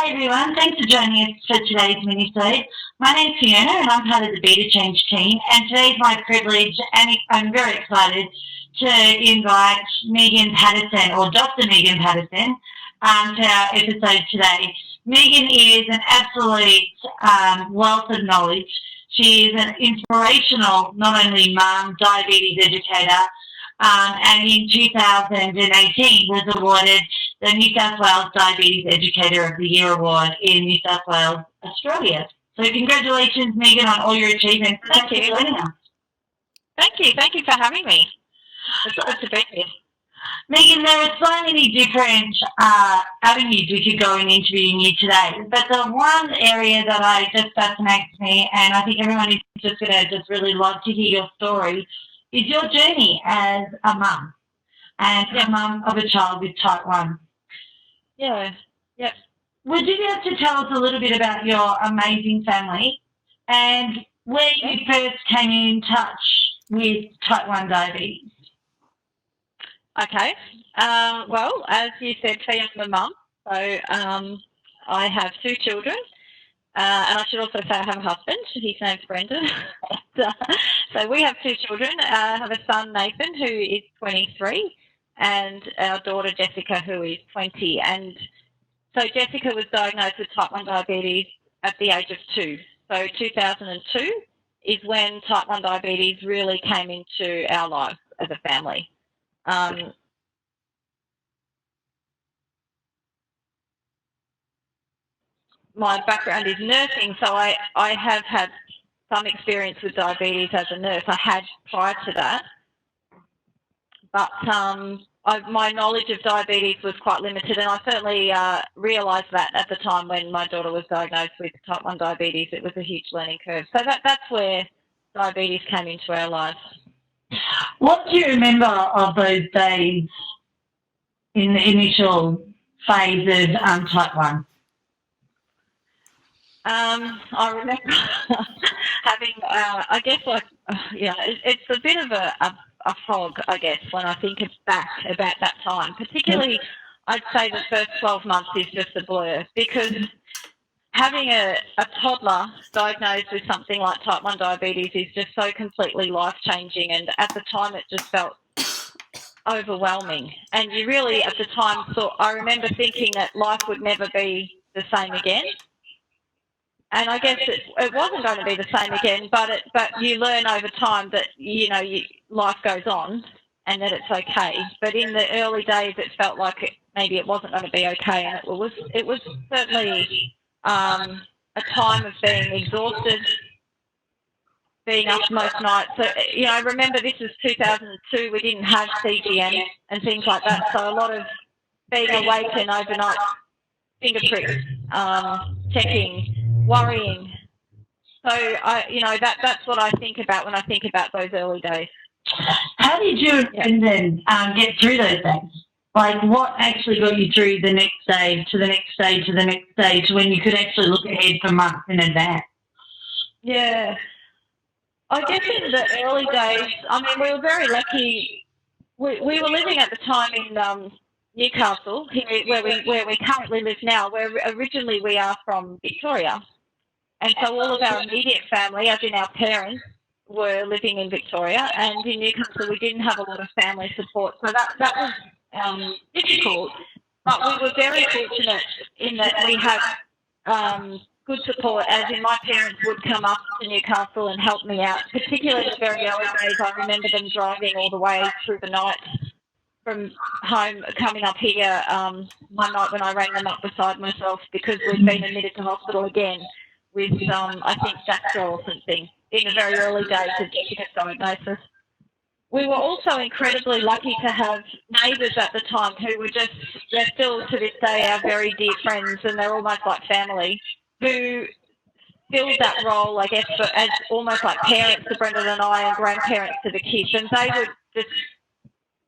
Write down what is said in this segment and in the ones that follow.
Hi everyone, thanks for joining us for today's Minisode. My name's Fiona and I'm part of the Beta Change team, and today's my privilege and I'm very excited to invite Megan Paterson, or Dr. Megan Paterson, to our episode today. Megan is an absolute wealth of knowledge. She is an inspirational, not only mum, diabetes educator, and in 2018 was awarded the New South Wales Diabetes Educator of the Year Award in New South Wales, Australia. So congratulations, Megan, on all your achievements. Thank you. Thank you for having me. It's good to be here. Megan, there are so many different avenues we could go in interviewing you today, but the one area that just fascinates me, and I think everyone is just going to just really love to hear your story, is your journey as a mum, and a mum of a child with type 1. Yeah. Yep. Would you be able to tell us a little bit about your amazing family and where you first came in touch with type 1 diabetes? Okay. Well, as you said, I'm a mum. So I have 2 children. And I should also say I have a husband. His name's Brendan. So we have 2 children. I have a son, Nathan, who is 23, and our daughter, Jessica, who is 20. And so Jessica was diagnosed with type 1 diabetes at the age of 2. So 2002 is when type 1 diabetes really came into our lives as a family. My background is nursing, so I have had some experience with diabetes as a nurse. I had prior to that, but my knowledge of diabetes was quite limited, and I certainly realised that at the time when my daughter was diagnosed with type 1 diabetes. It was a huge learning curve. So that's where diabetes came into our lives. What do you remember of those days in the initial phase of type 1? I remember having, I guess, it's a bit of a fog, I guess, when I think back about that time. Particularly, I'd say the first 12 months is just a blur, because having a toddler diagnosed with something like type 1 diabetes is just so completely life-changing, and at the time it just felt overwhelming. And you really, at the time, I remember thinking that life would never be the same again. And I guess it wasn't going to be the same again, but you learn over time that, life goes on and that it's okay. But in the early days, it felt like maybe it wasn't going to be okay, and it was certainly a time of being exhausted, being up most nights. So, I remember this was 2002. We didn't have CGM and things like that, so a lot of being awake and overnight finger pricks, checking, worrying. So that's what I think about when I think about those early days. How did you and then get through those days? Like, what actually got you through the next stage to the next stage to the next stage when you could actually look ahead for months in advance? Yeah, I guess in the early days, we were very lucky. We were living at the time in Newcastle, where we currently live now. Where originally we are from Victoria. And so all of our immediate family, as in our parents, were living in Victoria, and in Newcastle we didn't have a lot of family support. So that was difficult, but we were very fortunate in that we had good support, as in my parents would come up to Newcastle and help me out, particularly in the very early days. I remember them driving all the way through the night from home, coming up here one night when I rang them up beside myself because we'd been admitted to hospital again with, I think, gastro or something in the very early days of Jessica's diagnosis. We were also incredibly lucky to have neighbours at the time who were they're still to this day our very dear friends, and they're almost like family, who filled that role, I guess, as almost like parents to Brendan and I and grandparents to the kids, and they would just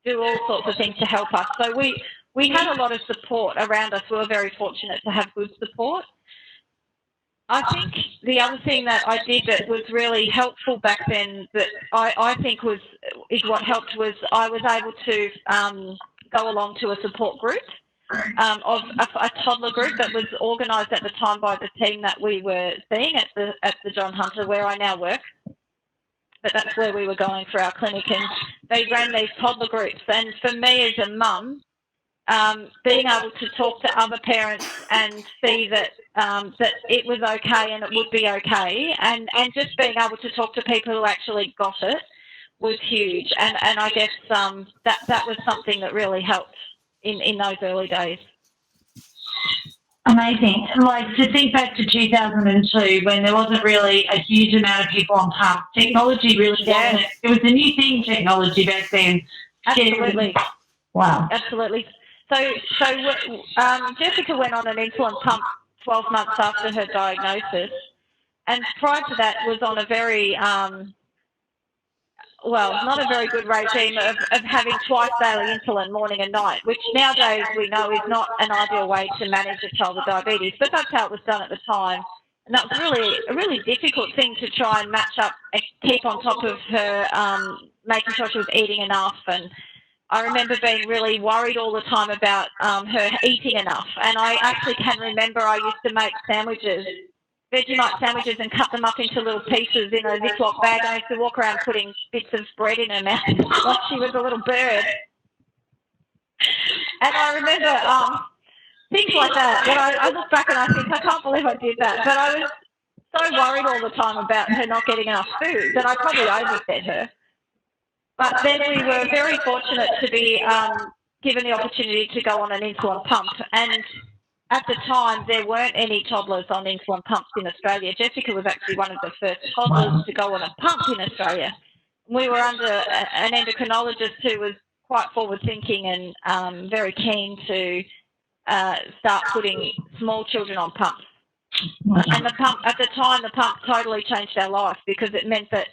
do all sorts of things to help us. So we had a lot of support around us. We were very fortunate to have good support. I think the other thing that I did that was really helpful back then, that I think is what helped, was I was able to go along to a support group. of a toddler group that was organised at the time by the team that we were seeing at the John Hunter, where I now work. But that's where we were going for our clinic, and they ran these toddler groups. And for me as a mum, being able to talk to other parents and see that that it was okay and it would be okay, and just being able to talk to people who actually got it was huge. And I guess that was something that really helped in those early days. Amazing. Like, to think back to 2002 when there wasn't really a huge amount of people on pumps, technology really wasn't. It was a new thing, technology, back then. Absolutely. Wow. Absolutely. So Jessica went on an insulin pump 12 months after her diagnosis, and prior to that was on a very not a very good regime of having twice daily insulin, morning and night, which nowadays we know is not an ideal way to manage a child with diabetes, but that's how it was done at the time. And that was really a really difficult thing to try and match up and keep on top of her, making sure she was eating enough. And I remember being really worried all the time about her eating enough. And I actually can remember I used to make sandwiches, Vegemite sandwiches, and cut them up into little pieces in a Ziploc bag. I used to walk around putting bits of bread in her mouth like she was a little bird. And I remember things like that. When I look back and I think, I can't believe I did that. But I was so worried all the time about her not getting enough food that I probably overfed her. But then we were very fortunate to be given the opportunity to go on an insulin pump. And at the time, there weren't any toddlers on insulin pumps in Australia. Jessica was actually one of the first toddlers to go on a pump in Australia. We were under an endocrinologist who was quite forward-thinking and very keen to start putting small children on pumps. And the pump, at the time, the pump totally changed our life because it meant that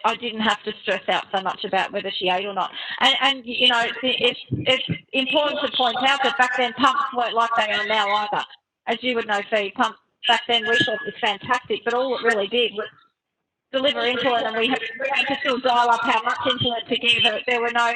I didn't have to stress out so much about whether she ate or not. And you know, it's important to point out that back then pumps weren't like they are now either. As you would know, Fee, pumps back then we thought was fantastic, but all it really did was deliver insulin, and we had to still dial up how much insulin to give. There were no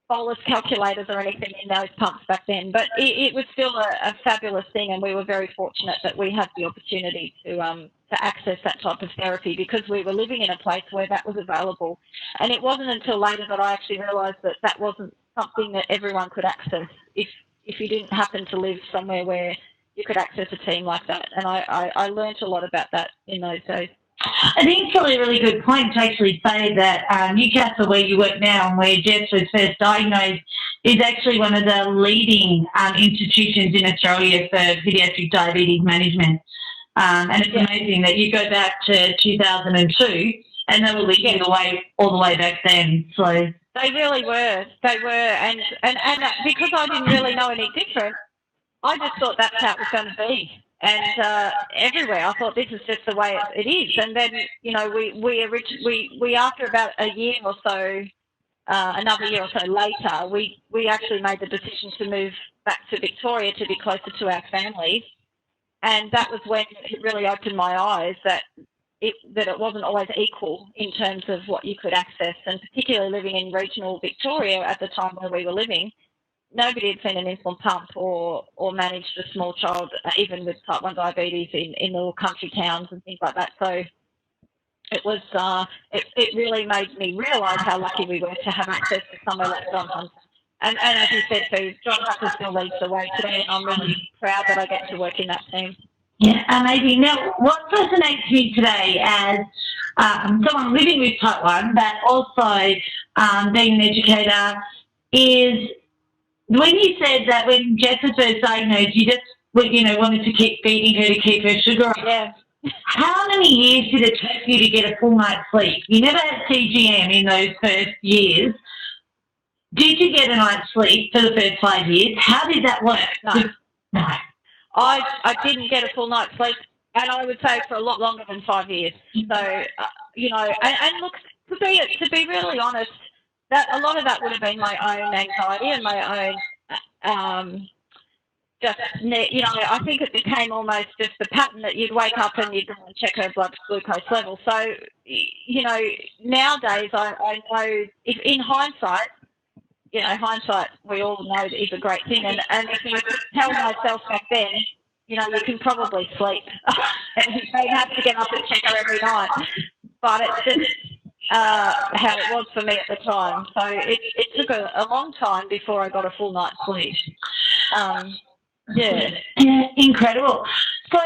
bolus calculators or anything in those pumps back then, but it was still a fabulous thing, and we were very fortunate that we had the opportunity to access that type of therapy because we were living in a place where that was available. And it wasn't until later that I actually realised that that wasn't something that everyone could access if you didn't happen to live somewhere where you could access a team like that. And I learned a lot about that in those days. I think it's probably a really good point to actually say that Newcastle, where you work now and where Jess was first diagnosed, is actually one of the leading institutions in Australia for paediatric diabetes management. And it's amazing that you go back to 2002 and they were leading the way all the way back then. So they really were. They were. And because I didn't really know any different, I just thought that's how it was going to be. And everywhere, I thought this is just the way it is. And then, you know, we after about a year or so, another year or so later, we actually made the decision to move back to Victoria to be closer to our families. And that was when it really opened my eyes that it wasn't always equal in terms of what you could access. And particularly living in regional Victoria at the time where we were living, nobody had seen an insulin pump or managed a small child, even with type 1 diabetes in little country towns and things like that. So it was it really made me realise how lucky we were to have access to somewhere like John Hunter. And as you said, Steve, John Hunter still leads the way today, and I'm really proud that I get to work in that team. Yeah, amazing. Now, what fascinates me today as someone living with type 1, but also being an educator, is when you said that when Jess was first diagnosed, you just wanted to keep feeding her to keep her sugar up. Yeah. How many years did it take you to get a full night's sleep? You never had CGM in those first years. Did you get a night's sleep for the first 5 years? How did that work? No. I didn't get a full night's sleep, and I would say for a lot longer than 5 years. So, and look, to be really honest, that a lot of that would have been my own anxiety and my own I think it became almost just the pattern that you'd wake up and you'd go and check her blood glucose level. So, nowadays I know if in hindsight, hindsight, we all know that is a great thing. And if I could tell myself back then, you can probably sleep. And you don't have to get up and check her every night. But it's just how it was for me at the time. So it took a long time before I got a full night's sleep. Yeah, incredible. So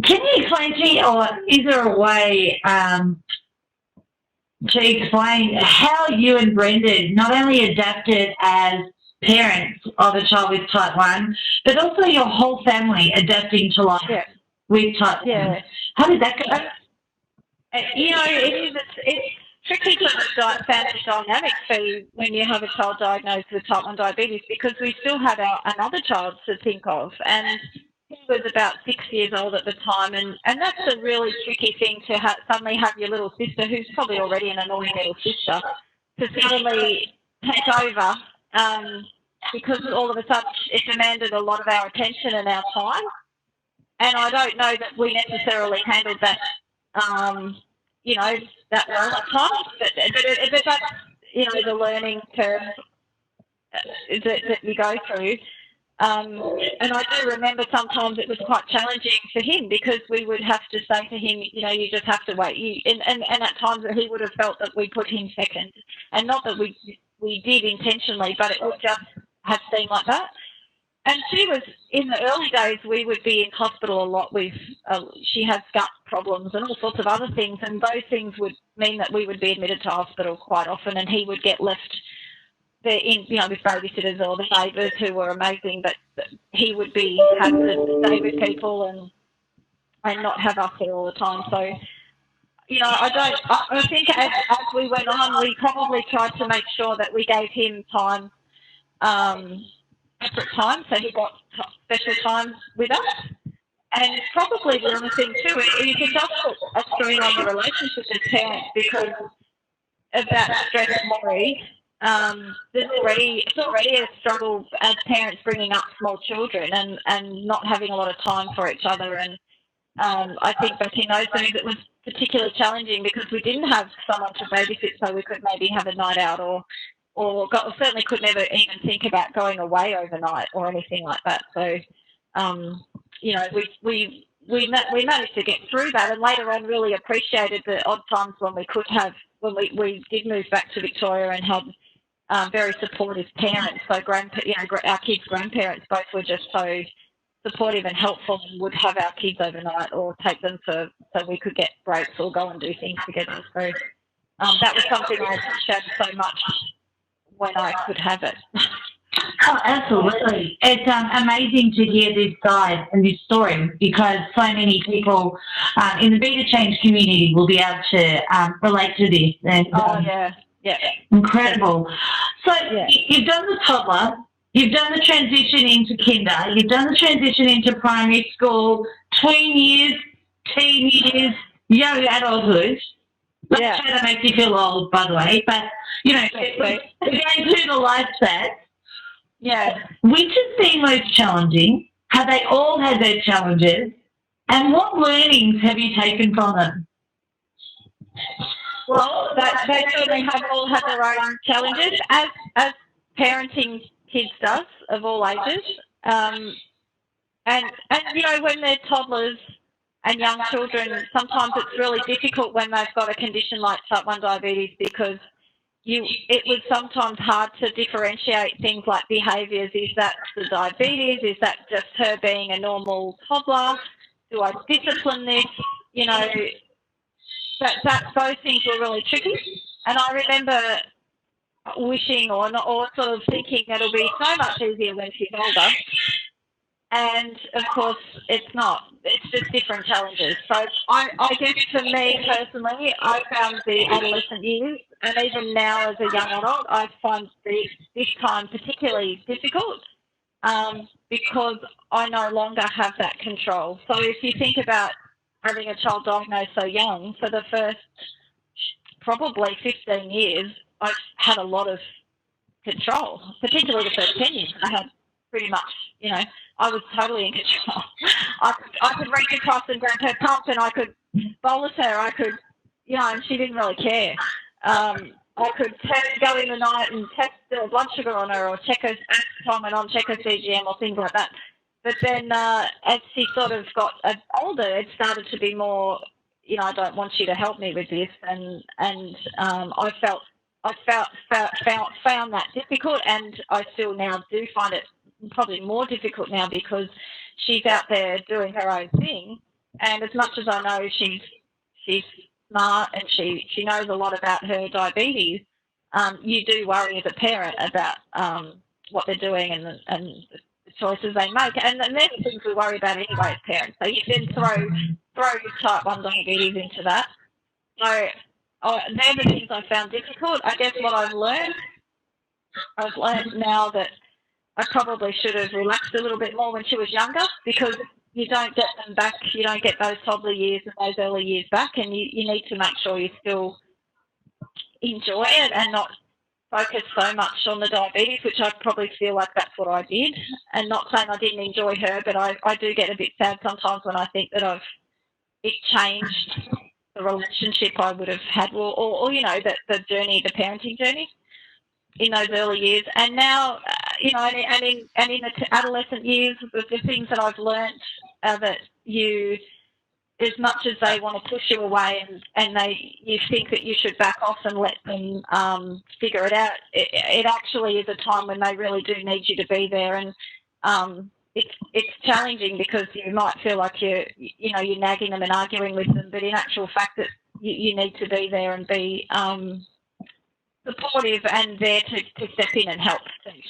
can you explain to me, or is there a way to explain how you and Brendan not only adapted as parents of a child with type 1, but also your whole family adapting to life with type 1? How did that go? It's tricky for the family dynamics for when you have a child diagnosed with type 1 diabetes, because we still had another child to think of, and he was about 6 years old at the time, and that's a really tricky thing to suddenly have your little sister, who's probably already an annoying little sister, to suddenly take over, because all of a sudden it demanded a lot of our attention and our time. And I don't know that we necessarily handled that, that well at times, but that's, the learning curve that we go through. And I do remember sometimes it was quite challenging for him, because we would have to say to him, you just have to wait. And at times that he would have felt that we put him second, and not that we did intentionally, but it would just have seemed like that. And she was, in the early days, we would be in hospital a lot with, she has gut problems and all sorts of other things, and those things would mean that we would be admitted to hospital quite often, and he would get left there with babysitters or the neighbours who were amazing, but he would have to stay with people and not have us there all the time. So, I think as we went on, we probably tried to make sure that we gave him time, separate time, so he got special time with us. And probably the other thing too is it does put a strain on the relationship as parents, because of that stress and worry. It's already a struggle as parents bringing up small children and not having a lot of time for each other. And I think back in those days it was particularly challenging, because we didn't have someone to babysit, so we could maybe have a night out or certainly could never even think about going away overnight or anything like that. So, we managed to get through that, and later on really appreciated the odd times when we did move back to Victoria and had very supportive parents. So our kids' grandparents both were just so supportive and helpful, and would have our kids overnight or take them so we could get breaks or go and do things together. So that was something I appreciated so much when I could have it. Oh, absolutely. It's amazing to hear this side and this story, because so many people in the beta change community will be able to relate to this. And, incredible. So you've done the toddler, you've done the transition into kinder, you've done the transition into primary school, tween years, teen years, young adulthood. Not sure that makes you feel old, by the way, but, we're going through the life stats. Yeah. Which has been most challenging? Have they all had their challenges? And what learnings have you taken from them? Well, they certainly have all had their own challenges, as parenting kids does, of all ages. And when they're toddlers and young children, sometimes it's really difficult when they've got a condition like type 1 diabetes, because it was sometimes hard to differentiate things like behaviours. Is that the diabetes? Is that just her being a normal toddler? Do I discipline this? Those things were really tricky. And I remember wishing or sort of thinking that it'll be so much easier when she's older. And, of course, it's not. It's just different challenges. So I guess for me personally, I found the adolescent years, and even now as a young adult, I find this time particularly difficult, because I no longer have that control. So if you think about having a child diagnosed so young, for the first probably 15 years, I've had a lot of control, particularly the first 10 years. I had pretty much, I was totally in control. I could reach across and grab her pump, and I could bolus her. I could, and she didn't really care. I could go in the night and test the blood sugar on her, or check her time went on, check her CGM or things like that. But then as she sort of got older, it started to be more, I don't want you to help me with this, and I found that difficult, and I still now do find it probably more difficult now because she's out there doing her own thing, and as much as I know she's smart and she knows a lot about her diabetes, you do worry as a parent about what they're doing and the choices they make, and they're the things we worry about anyway as parents. So you then throw type 1 diabetes into that. So they're the things I found difficult. I guess what I've learned now that I probably should have relaxed a little bit more when she was younger, because you don't get them back. You don't get those toddler years and those early years back, and you need to make sure you still enjoy it and not focus so much on the diabetes, which I probably feel like that's what I did. And not saying I didn't enjoy her, but I do get a bit sad sometimes when I think that it changed the relationship I would have had, or the journey, the parenting journey in those early years. And now, and in the adolescent years, the things that I've learned are that as much as they want to push you away and you think that you should back off and let them figure it out, it actually is a time when they really do need you to be there. And it's challenging because you might feel like you're nagging them and arguing with them, but in actual fact that you need to be there and be supportive and there to step in and help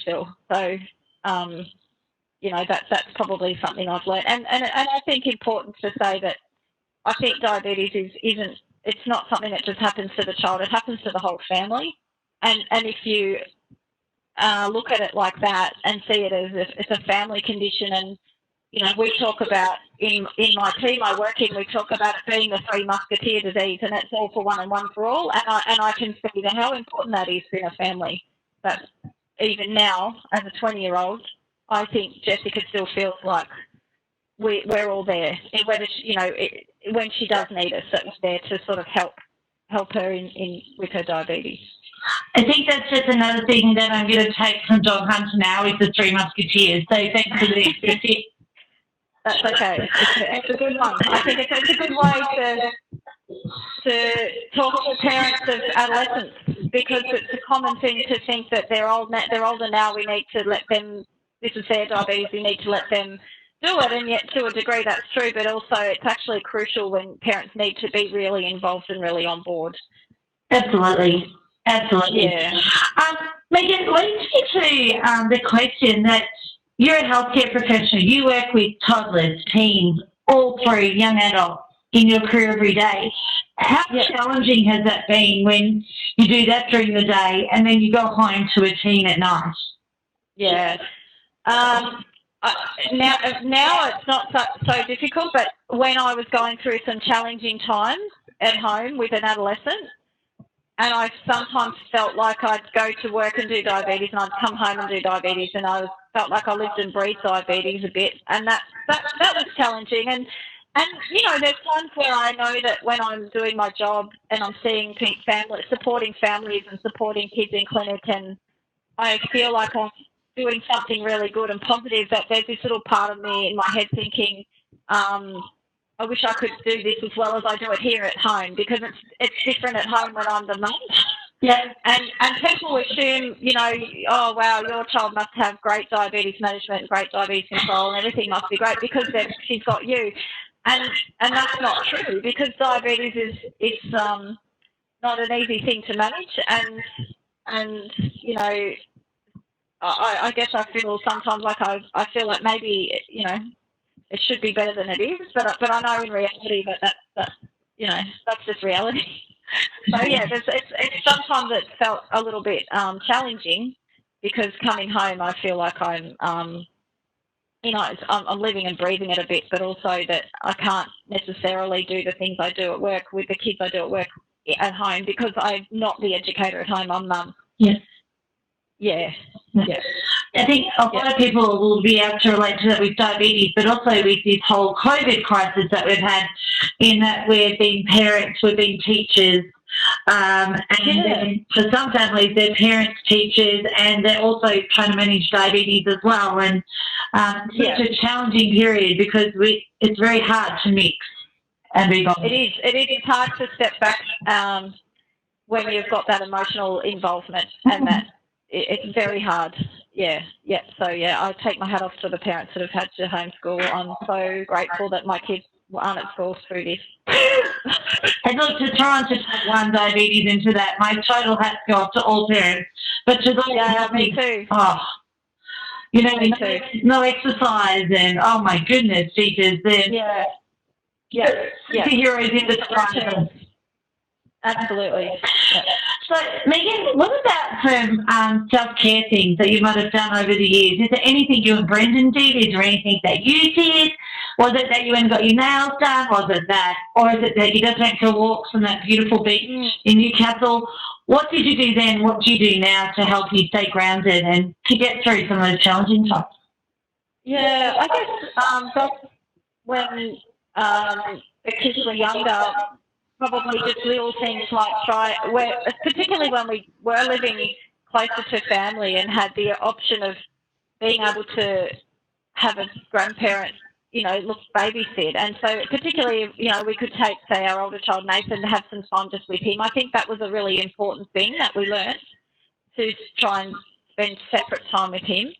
still. So, that's probably something I've learned. And I think important to say that I think diabetes it's not something that just happens to the child, it happens to the whole family. And if you look at it like that and see it as it's a family condition, and we talk about in my team I work in, we talk about it being the three musketeer disease, and it's all for one and one for all. And I can see how important that is in a family. But even now, as a 20-year-old, I think Jessica still feels like we're all there. Whether when she does need us, that was there to sort of help her in with her diabetes. I think that's just another thing that I'm going to take from Dog Hunter now is the Three Musketeers. So thanks for the That's okay. It's a good one. I think it's a good way to talk to parents of adolescents, because it's a common thing to think that they're older now, we need to let them, this is their diabetes, we need to let them do it, and yet to a degree that's true, but also it's actually crucial when parents need to be really involved and really on board. Absolutely. Yeah. Megan, leads me to the question that you're a healthcare professional, you work with toddlers, teens, all through young adults in your career every day. How challenging has that been when you do that during the day and then you go home to a teen at night? Yeah. Now it's not so difficult, but when I was going through some challenging times at home with an adolescent, and I sometimes felt like I'd go to work and do diabetes, and I'd come home and do diabetes, and I felt like I lived and breathed diabetes a bit, and that was challenging. And there's times where I know that when I'm doing my job and I'm seeing supporting families and supporting kids in clinic, and I feel like I'm doing something really good and positive, that there's this little part of me in my head thinking, I wish I could do this as well as I do it here at home, because it's different at home when I'm the mum. Yeah. And people assume, oh, wow, your child must have great diabetes management and great diabetes control and everything must be great because she's got you. And that's not true, because diabetes is not an easy thing to manage. And I guess I feel sometimes like I feel like maybe, it should be better than it is, but I know in reality that that's just reality. So yeah, it's sometimes it felt a little bit challenging, because coming home I feel like I'm living and breathing it a bit, but also that I can't necessarily do the things I do at work with the kids I do at work at home, because I'm not the educator at home. I'm mum. Yeah. Yeah. I think a lot of people will be able to relate to that with diabetes, but also with this whole COVID crisis that we've had, in that we've been parents, we've been teachers, And then for some families, their parents teachers, and they're also trying to manage diabetes as well. And it's a challenging period because it's very hard to mix and be gone. It is. It is hard to step back when you've got that emotional involvement, and that it's very hard. Yeah. So I take my hat off to the parents that have had to homeschool. I'm so grateful that my kids aren't at school through this. And look, to try and take one diabetes into that, my total hats go off to all parents. But to those me too. Oh, no exercise, and oh my goodness, teachers, they're superheroes in disguise. Absolutely. Yeah. So, Megan, what about some self-care things that you might have done over the years? Is there anything you and Brendan did? Is there anything that you did? Was it that you went and got your nails done? Was it that? Or is it that you just went for walks on that beautiful beach in Newcastle? What did you do then? What do you do now to help you stay grounded and to get through some of those challenging times? Yeah, I guess when the kids were younger, probably just little things like particularly when we were living closer to family and had the option of being able to have a grandparent, babysit. And so particularly, we could take, say, our older child, Nathan, to have some time just with him. I think that was a really important thing that we learned, to try and spend separate time with him.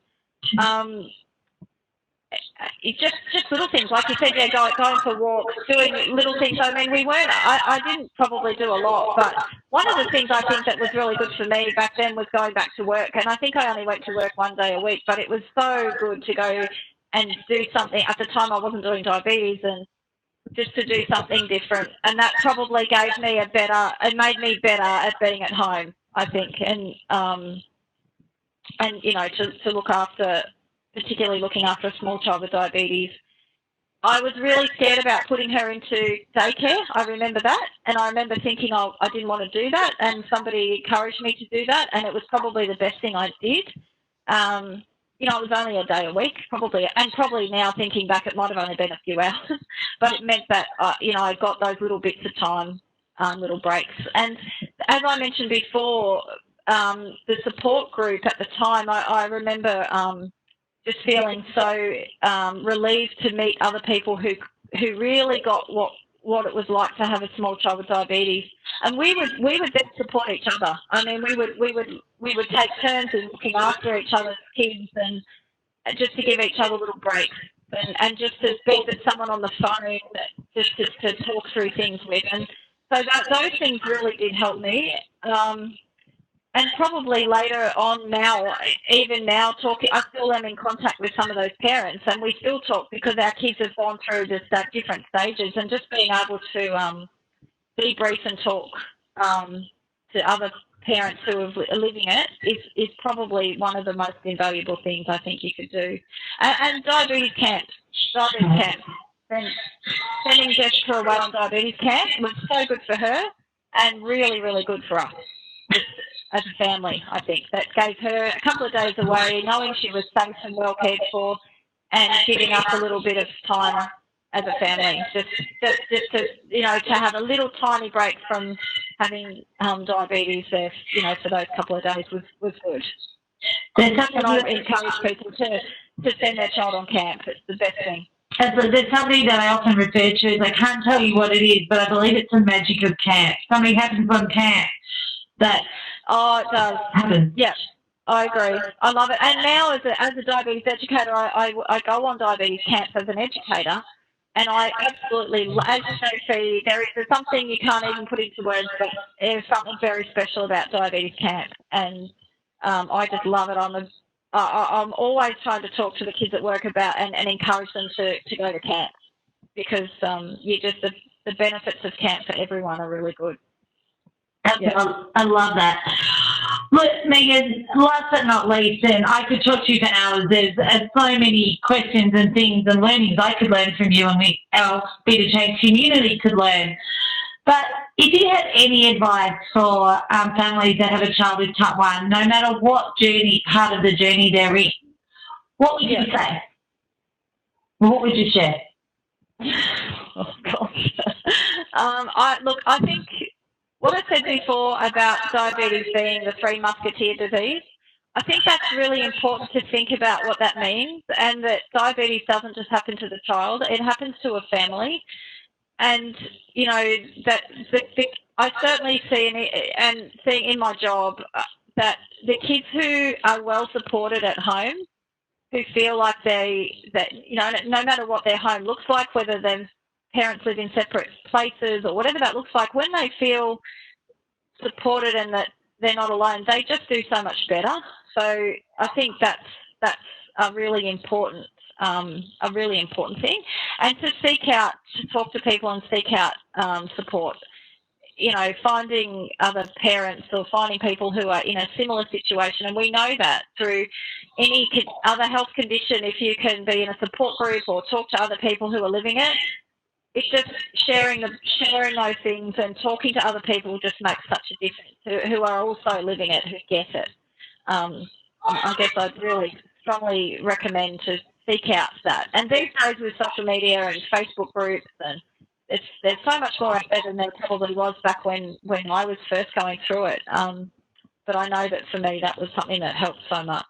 Just little things, like you said, going for walks, doing little things. I mean, I didn't probably do a lot, but one of the things I think that was really good for me back then was going back to work. And I think I only went to work one day a week, but it was so good to go and do something. At the time, I wasn't doing diabetes, and just to do something different. And that probably made me better at being at home, I think. And to look after, particularly looking after a small child with diabetes. I was really scared about putting her into daycare. I remember that. And I remember thinking, I didn't want to do that. And somebody encouraged me to do that. And it was probably the best thing I did. It was only a day a week, probably. And probably now thinking back, it might have only been a few hours. But it meant that, I got those little bits of time, little breaks. And as I mentioned before, the support group at the time, I remember just feeling so relieved to meet other people who really got what it was like to have a small child with diabetes, and we would then support each other. I mean, we would take turns in looking after each other's kids, and just to give each other little breaks, and just to speak to someone on the phone, just to talk through things with, and so those things really did help me. And probably later on even now, I still am in contact with some of those parents, and we still talk because our kids have gone through just at different stages, and just being able to debrief and talk to other parents who are living it is probably one of the most invaluable things I think you could do. And diabetes camps. And sending Jessica away on diabetes camp was so good for her and really, really good for us. As a family, I think. That gave her a couple of days away, knowing she was safe and well cared for, and giving us a little bit of time as a family. Just to have a little tiny break from having diabetes there, for those couple of days was good. And I encourage people to send their child on camp. It's the best thing. There's something that I often refer to as, I can't tell you what it is, but I believe it's the magic of camp. Something happens on camp that... Oh, it does. Happen. Yeah, I agree. I love it. And now as a diabetes educator, I go on diabetes camps as an educator, and I absolutely, as you say, there's something you can't even put into words, but there's something very special about diabetes camp, and I just love it. I'm always trying to talk to the kids at work about and encourage them to go to camp, because the benefits of camp for everyone are really good. Yeah. I love that. Look, Megan, last but not least, and I could talk to you for hours. There's so many questions and things and learnings I could learn from you, and our Beta Change community could learn. But if you had any advice for families that have a child with type 1, no matter what part of the journey they're in, what would you say? What would you share? Oh, gosh. I think what I said before about diabetes being the Three Musketeer disease, I think that's really important to think about what that means, and that diabetes doesn't just happen to the child, it happens to a family. And, you know, that I certainly see, and seeing in my job, that the kids who are well supported at home, who feel like you know, no matter what their home looks like, whether their parents live in separate places or whatever that looks like, when they feel supported and that they're not alone, they just do so much better. So I think that's a really important thing, and to seek out, to talk to people and seek out support. You know, finding other parents or finding people who are in a similar situation, and we know that through any other health condition, if you can be in a support group or talk to other people who are living it, it's just sharing those things and talking to other people just makes such a difference, who are also living it, who get it. I guess I'd really strongly recommend to seek out that. And these days with social media and Facebook groups, and there's so much more out there than there probably was back when I was first going through it. But I know that for me that was something that helped so much.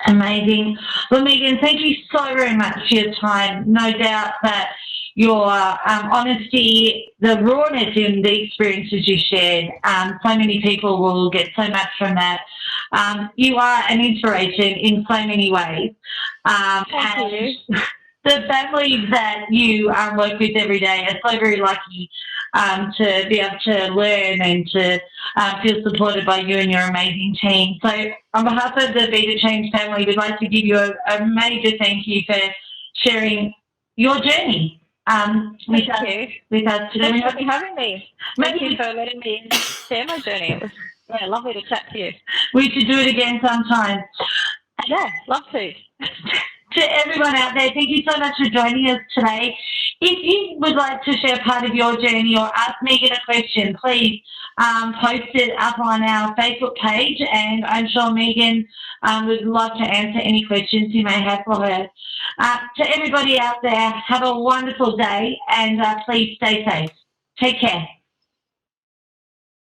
Amazing. Well, Megan, thank you so very much for your time. No doubt that your honesty, the rawness in the experiences you shared, so many people will get so much from that. You are an inspiration in so many ways. Thank you. The families that you work with every day are so very lucky to be able to learn and to feel supported by you and your amazing team. So on behalf of the Beta Change family, we'd like to give you a major thank you for sharing your journey with us today. Thanks for having me. Thank you for letting me share my journey. It was lovely to chat to you. We should do it again sometime. Yeah, love to. To everyone out there, thank you so much for joining us today. If you would like to share part of your journey or ask Megan a question, please post it up on our Facebook page, and I'm sure Megan would love to answer any questions you may have for her. To everybody out there, have a wonderful day, and please stay safe. Take care.